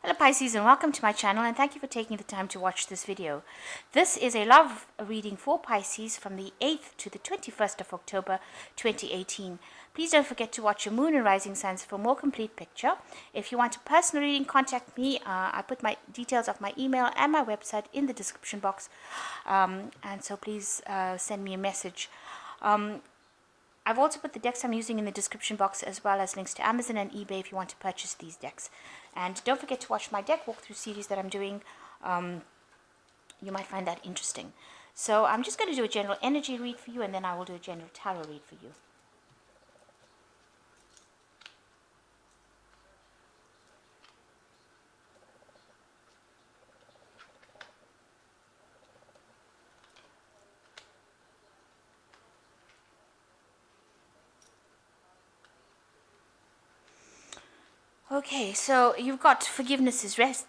Hello Pisces, and welcome to my channel, and thank you for taking the time to watch this video. This is a love reading for Pisces from the 8th to the 21st of October 2018. Please don't forget to watch your moon and rising signs for a more complete picture. If you want a personal reading, contact me. I put my details of my email and my website in the description box, and so please send me a message. I've also put the decks I'm using in the description box, as well as links to Amazon and eBay if you want to purchase these decks. And don't forget to watch my deck walkthrough series that I'm doing. You might find that interesting. So I'm just going to do a general energy read for you, and then I will do a general tarot read for you. Okay, so you've got forgiveness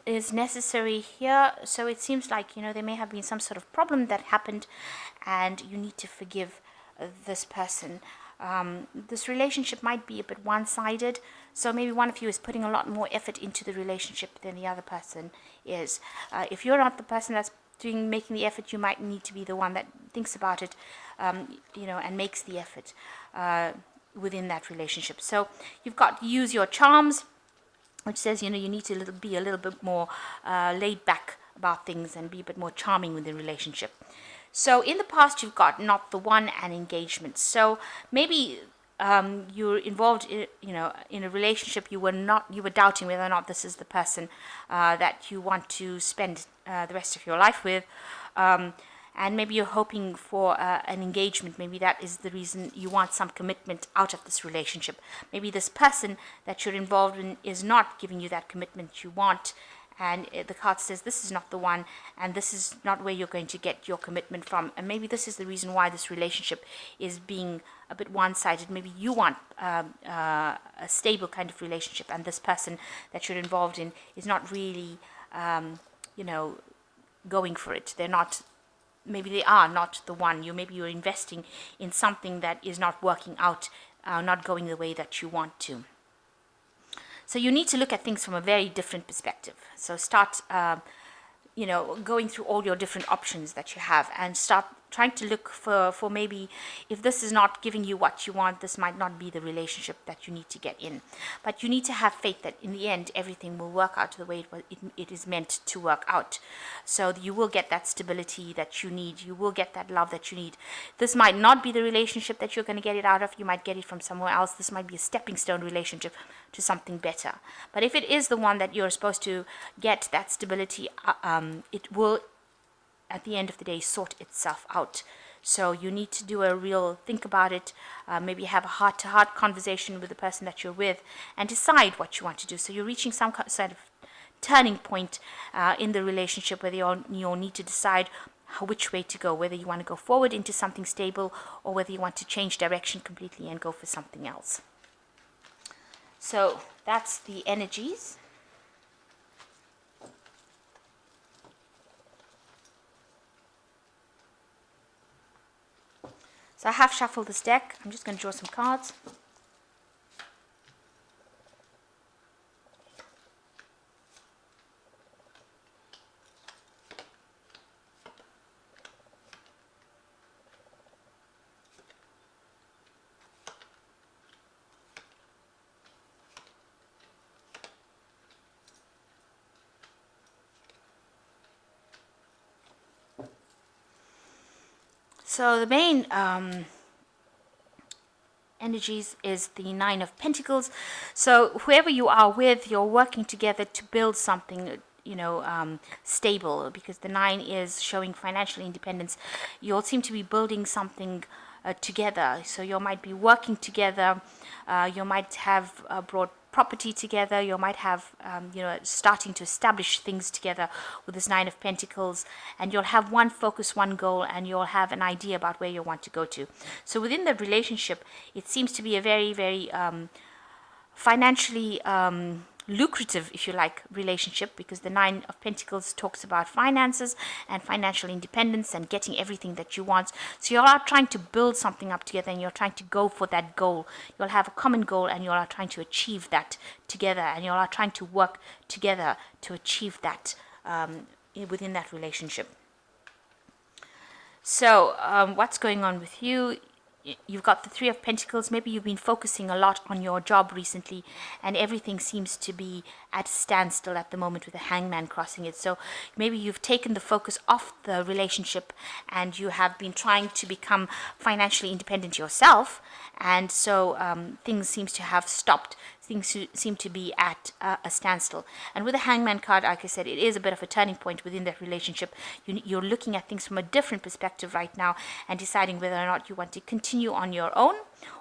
is necessary here. So it seems like, there may have been some sort of problem that happened, and you need to forgive this person. This relationship might be a bit one-sided, so maybe one of you is putting a lot more effort into the relationship than the other person is. If you're not the person that's making the effort, you might need to be the one that thinks about it, and makes the effort within that relationship. So you've got use your charms, which says, you need to be a little bit more laid back about things and be a bit more charming within the relationship. So in the past, you've got not the one and engagement. So maybe you're involved in a relationship. You were doubting whether or not this is the person that you want to spend the rest of your life with. And maybe you're hoping for an engagement. Maybe that is the reason you want some commitment out of this relationship. Maybe this person that you're involved in is not giving you that commitment you want. And the card says this is not the one, and this is not where you're going to get your commitment from. And maybe this is the reason why this relationship is being a bit one-sided. Maybe you want a stable kind of relationship, and this person that you're involved in is not really, going for it. Maybe they are not the one. Maybe you're investing in something that is not working out, not going the way that you want to. So you need to look at things from a very different perspective. So start, going through all your different options that you have, and start trying to look for maybe, if this is not giving you what you want, this might not be the relationship that you need to get in. But you need to have faith that in the end, everything will work out the way it is meant to work out. So you will get that stability that you need. You will get that love that you need. This might not be the relationship that you're going to get it out of. You might get it from somewhere else. This might be a stepping stone relationship to something better. But if it is the one that you're supposed to get that stability, it will, at the end of the day, sort itself out. So you need to do a real think about it, maybe have a heart-to-heart conversation with the person that you're with, and decide what you want to do. So you're reaching some sort of turning point in the relationship, where you'll need to decide which way to go, whether you want to go forward into something stable, or whether you want to change direction completely and go for something else. So that's the energies. So I have shuffled this deck. I'm just going to draw some cards. So the main energies is the Nine of Pentacles. So whoever you are with, you're working together to build something, stable, because the Nine is showing financial independence. You all seem to be building something together. So you might be working together. You might have brought property together. You might have, starting to establish things together with this Nine of Pentacles, and you'll have one focus, one goal, and you'll have an idea about where you want to go to. So within the relationship, it seems to be a very, very financially lucrative, if you like, relationship, because the Nine of Pentacles talks about finances and financial independence and getting everything that you want. So you all are trying to build something up together, and you're trying to go for that goal. You'll have a common goal, and you all are trying to achieve that together, and you all are trying to work together to achieve that within that relationship. So what's going on with you? You've got the Three of Pentacles. Maybe you've been focusing a lot on your job recently, and everything seems to be at a standstill at the moment with the Hangman crossing it. So maybe you've taken the focus off the relationship, and you have been trying to become financially independent yourself, and so things seems to have stopped. Things seem to be at a standstill. And with the Hangman card, like I said, it is a bit of a turning point within that relationship. You're looking at things from a different perspective right now and deciding whether or not you want to continue on your own,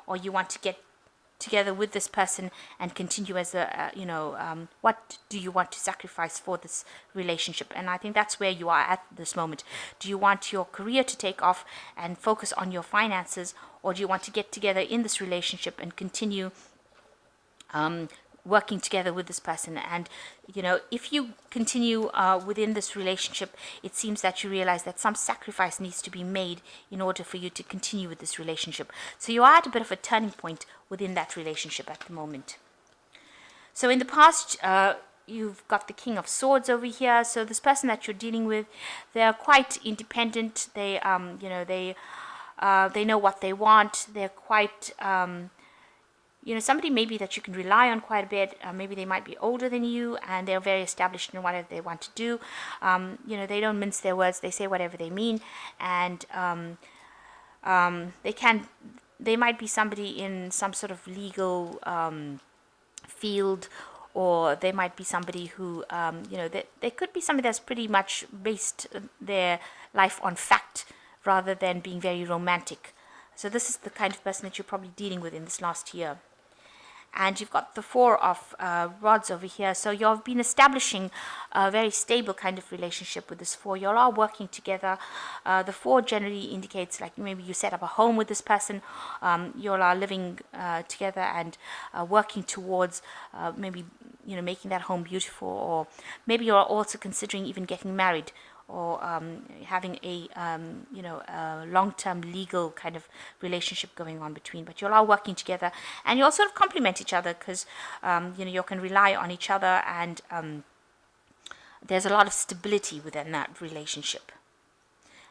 or you want to get together with this person and continue as a, what do you want to sacrifice for this relationship? And I think that's where you are at this moment. Do you want your career to take off and focus on your finances, or do you want to get together in this relationship and continue working together with this person? And if you continue within this relationship, it seems that you realize that some sacrifice needs to be made in order for you to continue with this relationship. So you are at a bit of a turning point within that relationship at the moment. So in the past, you've got the King of Swords over here. So this person that you're dealing with, they're quite independent. They know what they want. They're quite somebody maybe that you can rely on quite a bit. Maybe they might be older than you, and they're very established in whatever they want to do. They don't mince their words. They say whatever they mean, and they might be somebody in some sort of legal field, or they might be somebody who, they could be somebody that's pretty much based their life on fact rather than being very romantic. So this is the kind of person that you're probably dealing with in this last year. And you've got the Four of Rods over here. So you've been establishing a very stable kind of relationship with this Four. You're all working together. The Four generally indicates like maybe you set up a home with this person. You all are living together and working towards maybe making that home beautiful, or maybe you're also considering even getting married, or having a long-term legal kind of relationship going on between. But you're all working together, and you all sort of complement each other, because you can rely on each other, and there's a lot of stability within that relationship.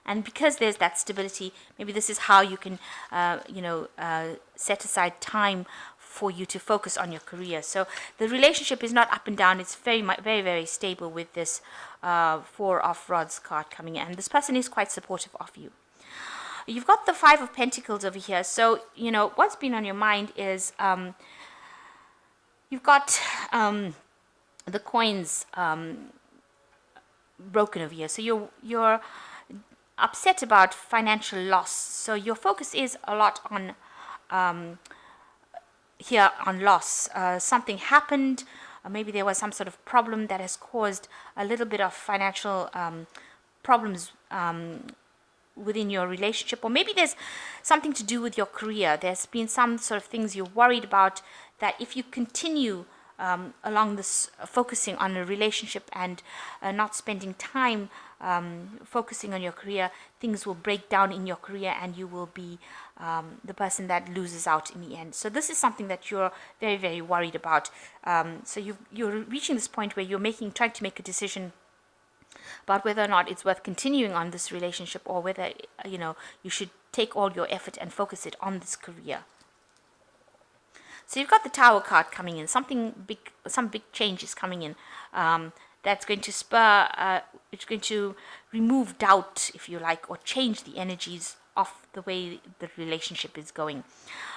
And because there's that stability, maybe this is how you can set aside time for you to focus on your career. So the relationship is not up and down. It's very, very, very stable with this Four of Rods card coming in. And this person is quite supportive of you. You've got the Five of Pentacles over here. So, what's been on your mind is you've got the coins broken over here. So you're upset about financial loss. So your focus is a lot on here on loss. Something happened, maybe there was some sort of problem that has caused a little bit of financial problems within your relationship, or maybe there's something to do with your career. There's been some sort of things you're worried about, that if you continue along this focusing on a relationship and not spending time focusing on your career, things will break down in your career, and you will be the person that loses out in the end. So this is something that you're very, very worried about. So you're reaching this point where you're trying to make a decision about whether or not it's worth continuing on this relationship, or whether you should take all your effort and focus it on this career. So you've got the Tower card coming in. Some big change is coming in. That's going to it's going to remove doubt, if you like, or change the energies of the way the relationship is going.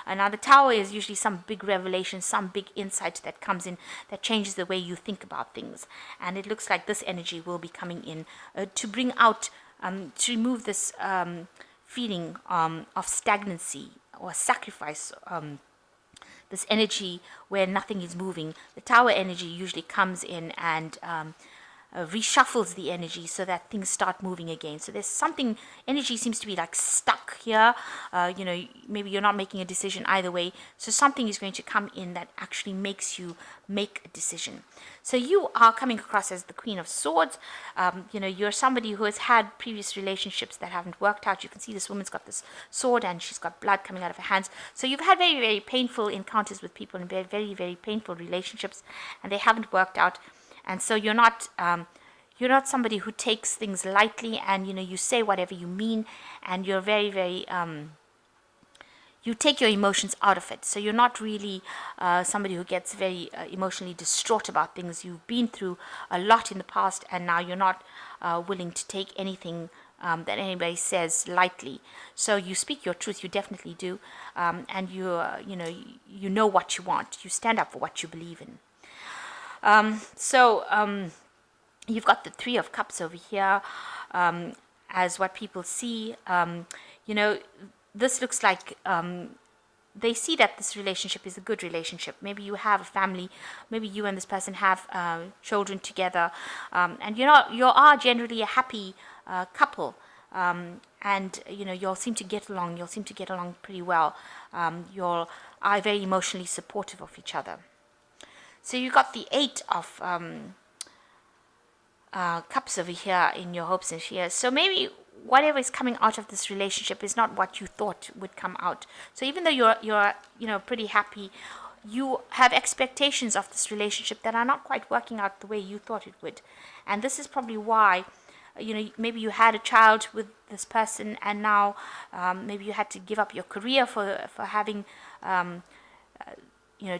And now the Tower is usually some big revelation, some big insight that comes in that changes the way you think about things. And it looks like this energy will be coming in to bring out, to remove this feeling of stagnancy or sacrifice, this energy where nothing is moving. The Tower energy usually comes in and reshuffles the energy so that things start moving again. So there's something, energy seems to be like stuck here. Maybe you're not making a decision either way. So something is going to come in that actually makes you make a decision. So you are coming across as the Queen of Swords. You're somebody who has had previous relationships that haven't worked out. You can see this woman's got this sword and she's got blood coming out of her hands. So you've had very, very painful encounters with people and very, very, very painful relationships, and they haven't worked out. And so you're not somebody who takes things lightly, and you say whatever you mean, and you're very, very you take your emotions out of it. So you're not really somebody who gets very emotionally distraught about things. You've been through a lot in the past, and now you're not willing to take anything that anybody says lightly. So you speak your truth. You definitely do, and you know what you want. You stand up for what you believe in. You've got the Three of Cups over here as what people see. This looks like they see that this relationship is a good relationship. Maybe you have a family. Maybe you and this person have children together. And you are generally a happy couple. And you'll seem to get along. You'll seem to get along pretty well. You are very emotionally supportive of each other. So you got the Eight of Cups over here in your hopes and fears. So maybe whatever is coming out of this relationship is not what you thought would come out. So even though you're pretty happy, you have expectations of this relationship that are not quite working out the way you thought it would. And this is probably why maybe you had a child with this person, and now maybe you had to give up your career for having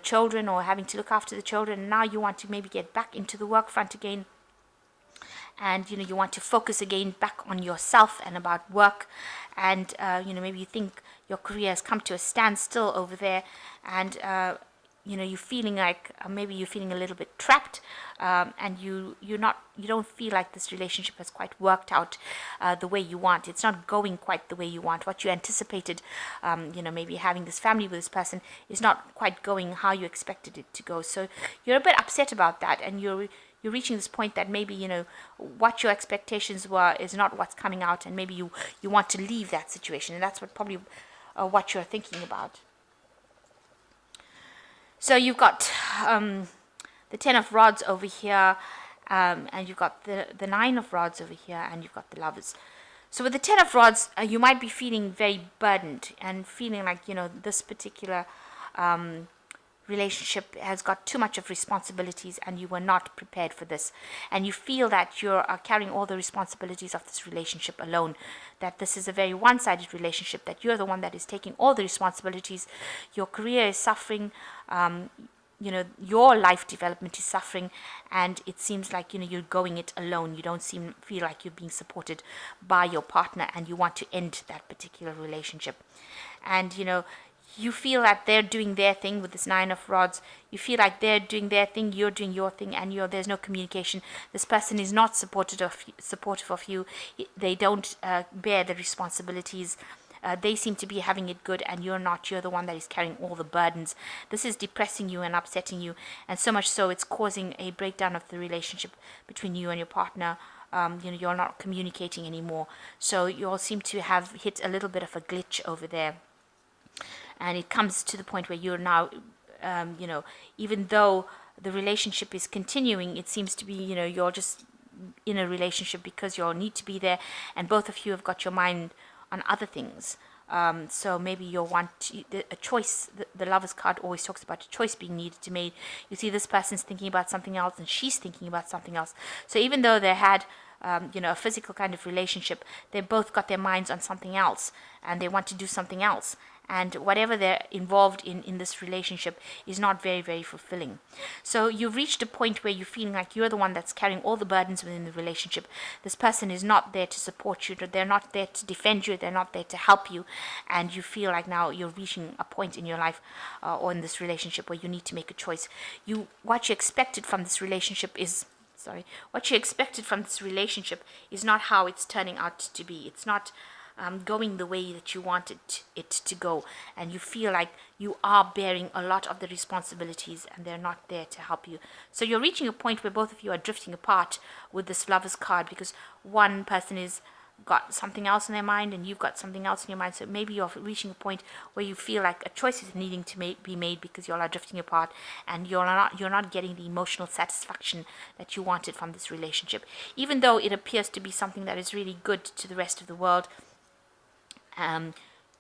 children, or having to look after the children. And now you want to maybe get back into the work front again, and you want to focus again back on yourself and about work. And maybe you think your career has come to a standstill over there, and you're feeling like maybe you're feeling a little bit trapped, and you don't feel like this relationship has quite worked out the way you want. It's not going quite the way you want. What you anticipated, maybe having this family with this person, is not quite going how you expected it to go. So you're a bit upset about that, and you're reaching this point that maybe what your expectations were is not what's coming out, and maybe you want to leave that situation, and that's what you're thinking about. So you've got the Ten of Rods over here, and you've got the Nine of Rods over here, and you've got the Lovers. So with the Ten of Rods, you might be feeling very burdened and feeling like this particular relationship has got too much of responsibilities, and you were not prepared for this, and you feel that you're carrying all the responsibilities of this relationship alone, that this is a very one-sided relationship, that you're the one that is taking all the responsibilities. Your career is suffering, your life development is suffering, and it seems like you're going it alone. You don't feel like you're being supported by your partner, and you want to end that particular relationship. And you feel that they're doing their thing with this Nine of Rods. You feel like they're doing their thing, you're doing your thing, and there's no communication. This person is not supportive of you. They don't bear the responsibilities. They seem to be having it good, and you're not. You're the one that is carrying all the burdens. This is depressing you and upsetting you, and so much so it's causing a breakdown of the relationship between you and your partner. You're not communicating anymore. So you all seem to have hit a little bit of a glitch over there. And it comes to the point where you're now, even though the relationship is continuing, it seems to be, you're just in a relationship because you all need to be there, and both of you have got your mind on other things. So maybe you'll want a choice. The Lover's card always talks about a choice being needed to make. You see this person's thinking about something else, and she's thinking about something else. So even though they had a physical kind of relationship, they both got their minds on something else, and they want to do something else. And whatever they're involved in this relationship is not very, very fulfilling. So you've reached a point where you're feeling like you're the one that's carrying all the burdens within the relationship. This person is not there to support you. They're not there to defend you. They're not there to help you. And you feel like now you're reaching a point in your life or in this relationship where you need to make a choice. What you expected from this relationship is not how it's turning out to be. It's not going the way that you wanted it to go, and you feel like you are bearing a lot of the responsibilities and they're not there to help you. So you're reaching a point where both of you are drifting apart with this Lover's card, because one person is got something else in their mind and you've got something else in your mind. So maybe you're reaching a point where you feel like a choice is needing to be made, because you all are drifting apart and you're not getting the emotional satisfaction that you wanted from this relationship, even though it appears to be something that is really good to the rest of the world.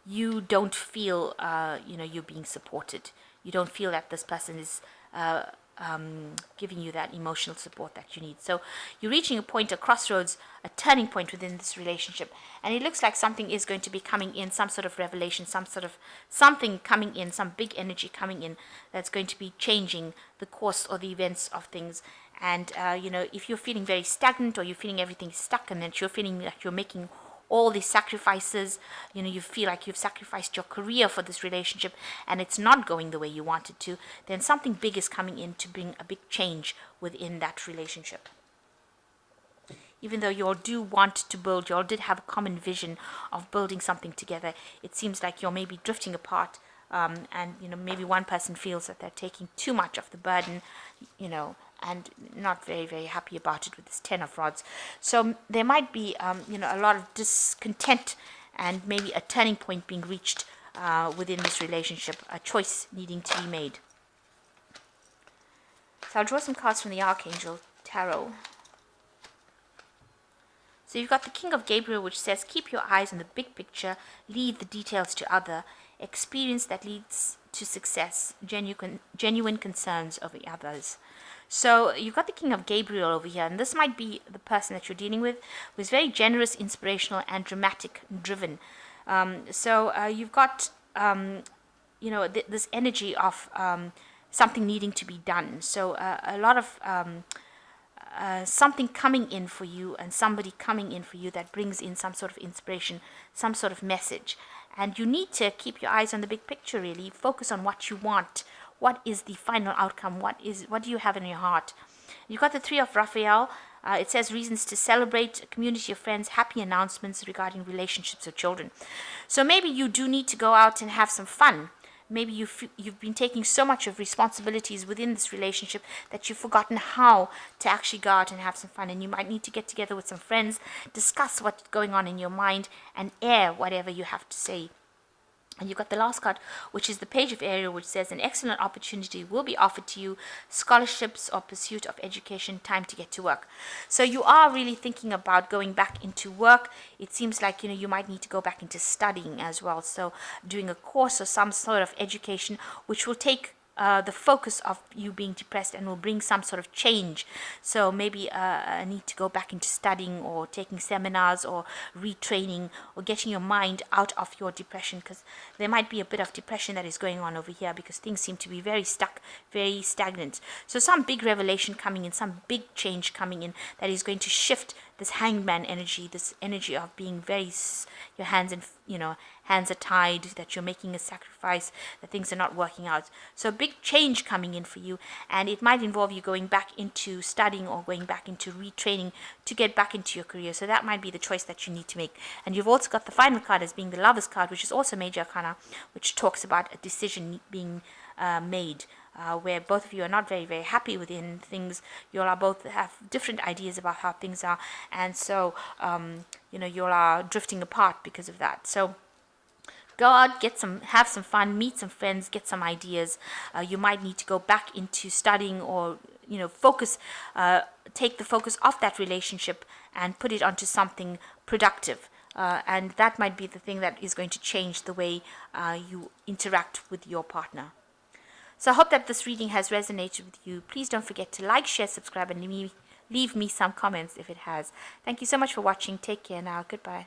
You don't feel you're being supported. You don't feel that this person is giving you that emotional support that you need. So you're reaching a point, a crossroads, a turning point within this relationship, and it looks like something is going to be coming in, some sort of revelation, something coming in, some big energy coming in that's going to be changing the course or the events of things. And if you're feeling very stagnant, or you're feeling everything stuck, and that you're feeling like you're making all these sacrifices, you feel like you've sacrificed your career for this relationship and it's not going the way you want it to, then something big is coming in to bring a big change within that relationship. Even though you all do want to build, you all did have a common vision of building something together, it seems like you're maybe drifting apart, and maybe one person feels that they're taking too much of the burden, and not very, very happy about it with this 10 of Rods. So there might be, a lot of discontent and maybe a turning point being reached within this relationship, a choice needing to be made. So I'll draw some cards from the Archangel Tarot. So you've got the King of Gabriel, which says, keep your eyes on the big picture, leave the details to other, experience that leads to success, genuine concerns of the others. So you've got the King of Gabriel over here, and this might be the person that you're dealing with, who is very generous, inspirational, and dramatic driven. You've got, this energy of something needing to be done. So a lot of something coming in for you, and somebody coming in for you that brings in some sort of inspiration, some sort of message. And you need to keep your eyes on the big picture, really. Focus on what you want. What is the final outcome? What do you have in your heart? You've got the 3 of Raphael. It says reasons to celebrate, community of friends, happy announcements regarding relationships or children. So maybe you do need to go out and have some fun. Maybe you've been taking so much of responsibilities within this relationship that you've forgotten how to actually go out and have some fun. And you might need to get together with some friends, discuss what's going on in your mind, and air whatever you have to say. And you've got the last card, which is the Page of Ariel, which says an excellent opportunity will be offered to you, scholarships or pursuit of education, time to get to work. So you are really thinking about going back into work. It seems like, you might need to go back into studying as well. So doing a course or some sort of education, which will take the focus of you being depressed and will bring some sort of change. So maybe a need to go back into studying or taking seminars or retraining or getting your mind out of your depression, because there might be a bit of depression that is going on over here because things seem to be very stuck, very stagnant. So some big revelation coming in, some big change coming in that is going to shift this hangman energy, this energy of being very, your hands and, hands are tied, that you're making a sacrifice, that things are not working out. So a big change coming in for you, and it might involve you going back into studying or going back into retraining to get back into your career. So that might be the choice that you need to make. And you've also got the final card as being the Lover's card, which is also Major Arcana, which talks about a decision being made. Where both of you are not very, very happy within things. You all are both have different ideas about how things are, and so you all are drifting apart because of that. So go out, have some fun, meet some friends, get some ideas. You might need to go back into studying or focus, take the focus off that relationship and put it onto something productive. And that might be the thing that is going to change the way you interact with your partner. So I hope that this reading has resonated with you. Please don't forget to like, share, subscribe, and leave me some comments if it has. Thank you so much for watching. Take care now. Goodbye.